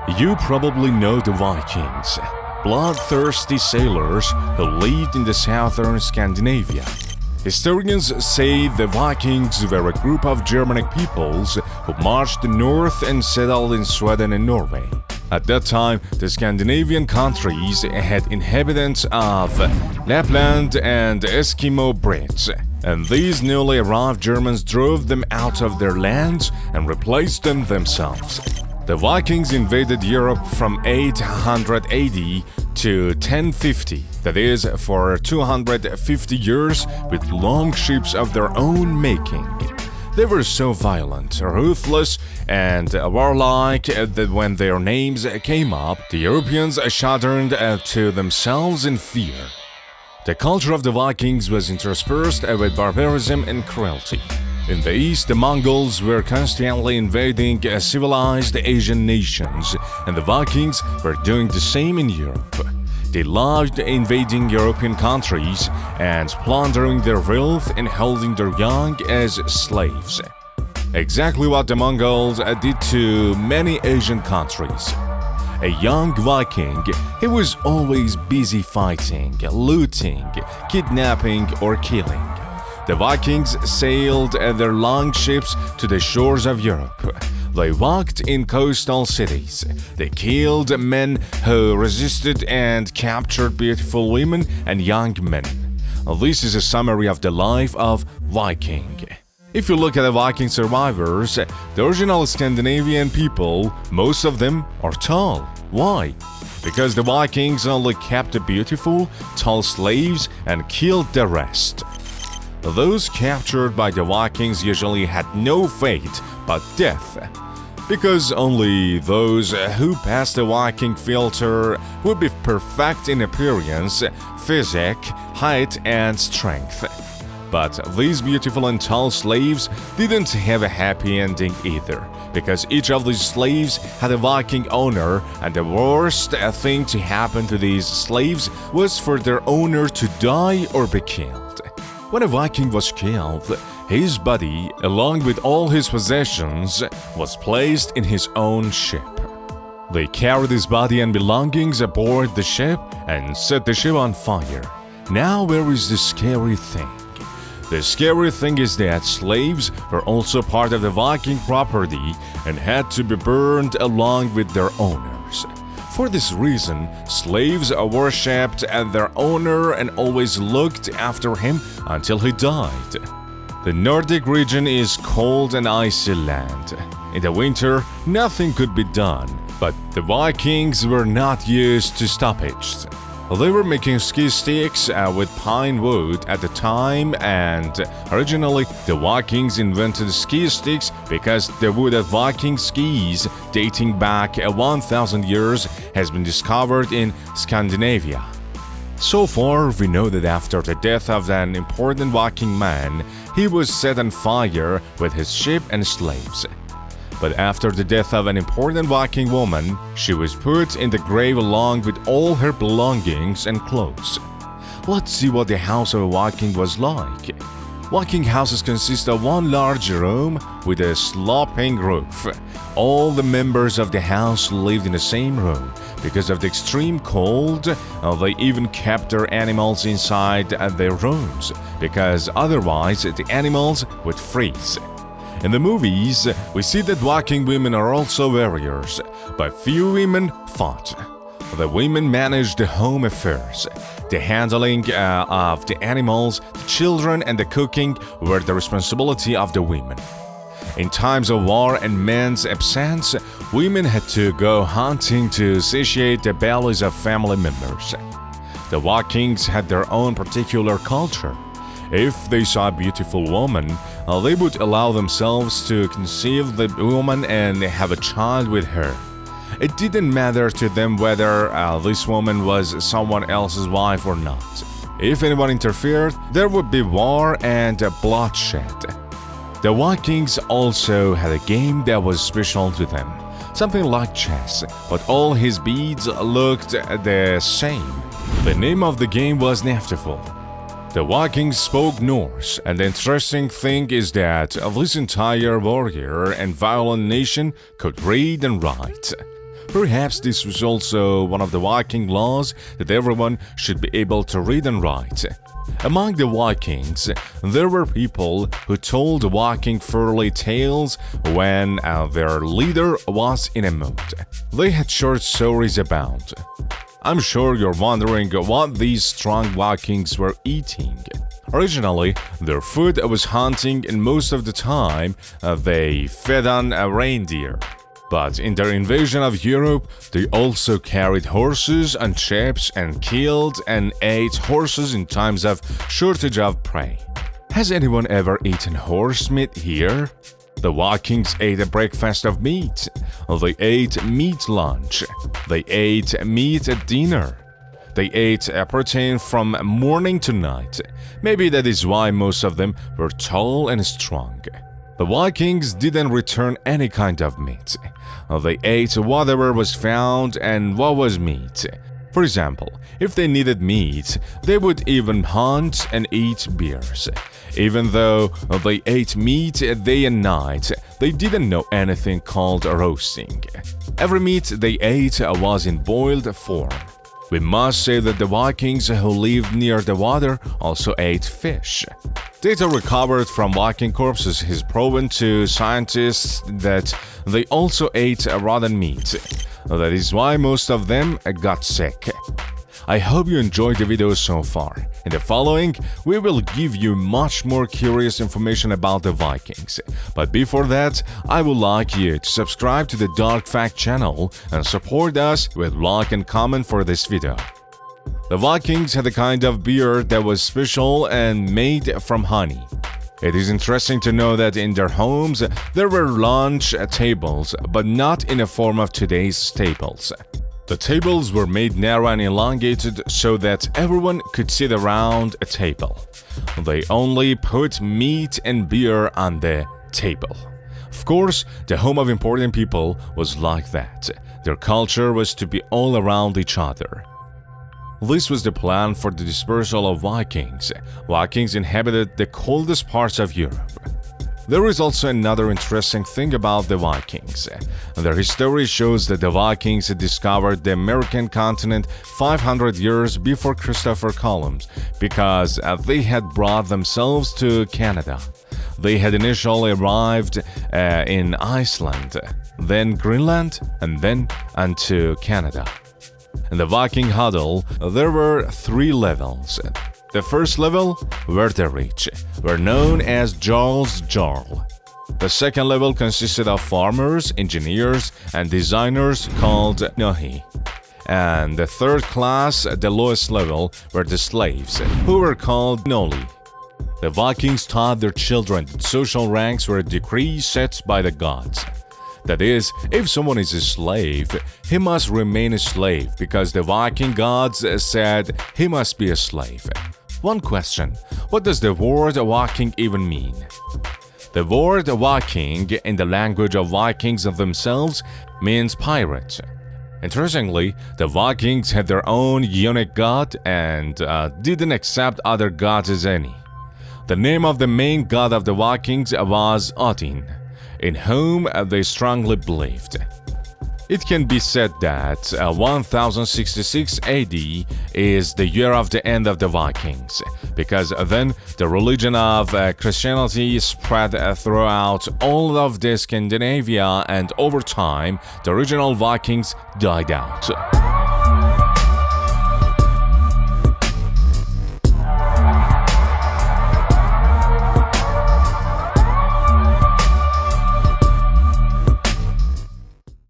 You probably know the Vikings, bloodthirsty sailors who lived in the southern Scandinavia. Historians say the Vikings were a group of Germanic peoples who marched north and settled in Sweden and Norway. At that time, the Scandinavian countries had inhabitants of Lapland and Eskimo Brits, and these newly arrived Germans drove them out of their lands and replaced them themselves. The Vikings invaded Europe from 800 AD to 1050, that is, for 250 years with long ships of their own making. They were so violent, ruthless, and warlike that when their names came up, the Europeans shuddered to themselves in fear. The culture of the Vikings was interspersed with barbarism and cruelty. In the east, the Mongols were constantly invading civilized Asian nations, and the Vikings were doing the same in Europe. They loved invading European countries and plundering their wealth and holding their young as slaves. Exactly what the Mongols did to many Asian countries. A young Viking, he was always busy fighting, looting, kidnapping, or killing. The Vikings sailed their long ships to the shores of Europe. They walked in coastal cities. They killed men who resisted and captured beautiful women and young men. This is a summary of the life of Viking. If you look at the Viking survivors, the original Scandinavian people, most of them are tall. Why? Because the Vikings only kept the beautiful, tall slaves and killed the rest. Those captured by the Vikings usually had no fate but death, because only those who passed the Viking filter would be perfect in appearance, physique, height, and strength. But these beautiful and tall slaves didn't have a happy ending either, because each of these slaves had a Viking owner, and the worst thing to happen to these slaves was for their owner to die or be killed. When a Viking was killed, his body, along with all his possessions, was placed in his own ship. They carried his body and belongings aboard the ship and set the ship on fire. Now, where is the scary thing? The scary thing is that slaves were also part of the Viking property and had to be burned along with their owners. For this reason, slaves worshipped their owner and always looked after him until he died. The Nordic region is cold and icy land. In the winter, nothing could be done, but the Vikings were not used to stoppage. They were making ski sticks with pine wood at the time, and originally the Vikings invented ski sticks because the wood of Viking skis dating back 1,000 years has been discovered in Scandinavia. So far, we know that after the death of an important Viking man, he was set on fire with his ship and slaves. But after the death of an important Viking woman, she was put in the grave along with all her belongings and clothes. Let's see what the house of a Viking was like. Viking houses consist of one large room with a sloping roof. All the members of the house lived in the same room. Because of the extreme cold, they even kept their animals inside their rooms, because otherwise the animals would freeze. In the movies, we see that Viking women are also warriors, but few women fought. The women managed the home affairs. The handling of the animals, the children, and the cooking were the responsibility of the women. In times of war and men's absence, women had to go hunting to satiate the bellies of family members. The Vikings had their own particular culture. If they saw a beautiful woman, they would allow themselves to conceive the woman and have a child with her. It didn't matter to them whether this woman was someone else's wife or not. If anyone interfered, there would be war and bloodshed. The Vikings also had a game that was special to them, something like chess, but all his beads looked the same. The name of the game was Naftiful. The Vikings spoke Norse, and the interesting thing is that this entire warrior and violent nation could read and write. Perhaps this was also one of the Viking laws that everyone should be able to read and write. Among the Vikings, there were people who told Viking fairy tales when their leader was in a mood. They had short stories about. I'm sure you're wondering what these strong Vikings were eating. Originally, their food was hunting, and most of the time, they fed on reindeer. But in their invasion of Europe, they also carried horses and ships and killed and ate horses in times of shortage of prey. Has anyone ever eaten horse meat here? The Vikings ate a breakfast of meat. They ate meat lunch. They ate meat at dinner. They ate protein from morning to night. Maybe that is why most of them were tall and strong. The Vikings didn't return any kind of meat. They ate whatever was found and what was meat. For example, if they needed meat, they would even hunt and eat bears. Even though they ate meat day and night, they didn't know anything called roasting. Every meat they ate was in boiled form. We must say that the Vikings who lived near the water also ate fish. Data recovered from Viking corpses has proven to scientists that they also ate rotten meat. That is why most of them got sick. I hope you enjoyed the video so far. In the following, we will give you much more curious information about the Vikings. But before that, I would like you to subscribe to the Dark Fact channel and support us with like and comment for this video. The Vikings had a kind of beer that was special and made from honey. It is interesting to know that in their homes there were lunch tables, but not in the form of today's tables. The tables were made narrow and elongated so that everyone could sit around a table. They only put meat and beer on the table. Of course, the home of important people was like that. Their culture was to be all around each other. This was the plan for the dispersal of Vikings. Vikings inhabited the coldest parts of Europe. There is also another interesting thing about the Vikings. Their history shows that the Vikings discovered the American continent 500 years before Christopher Columbus because they had brought themselves to Canada. They had initially arrived in Iceland, then Greenland, and then onto Canada. In the Viking huddle, there were 3 levels. The first level, where the rich, were known as Jarl. The second level consisted of farmers, engineers, and designers called Nohi. And the third class, the lowest level, were the slaves, who were called Noli. The Vikings taught their children that social ranks were a decree set by the gods. That is, if someone is a slave, he must remain a slave because the Viking gods said he must be a slave. One question: what does the word Viking even mean? The word Viking in the language of Vikings themselves means pirate. Interestingly, the Vikings had their own unique god and didn't accept other gods as any. The name of the main god of the Vikings was Odin, in whom they strongly believed. It can be said that 1066 AD is the year of the end of the Vikings, because then the religion of Christianity spread throughout all of the Scandinavia, and over time, the original Vikings died out.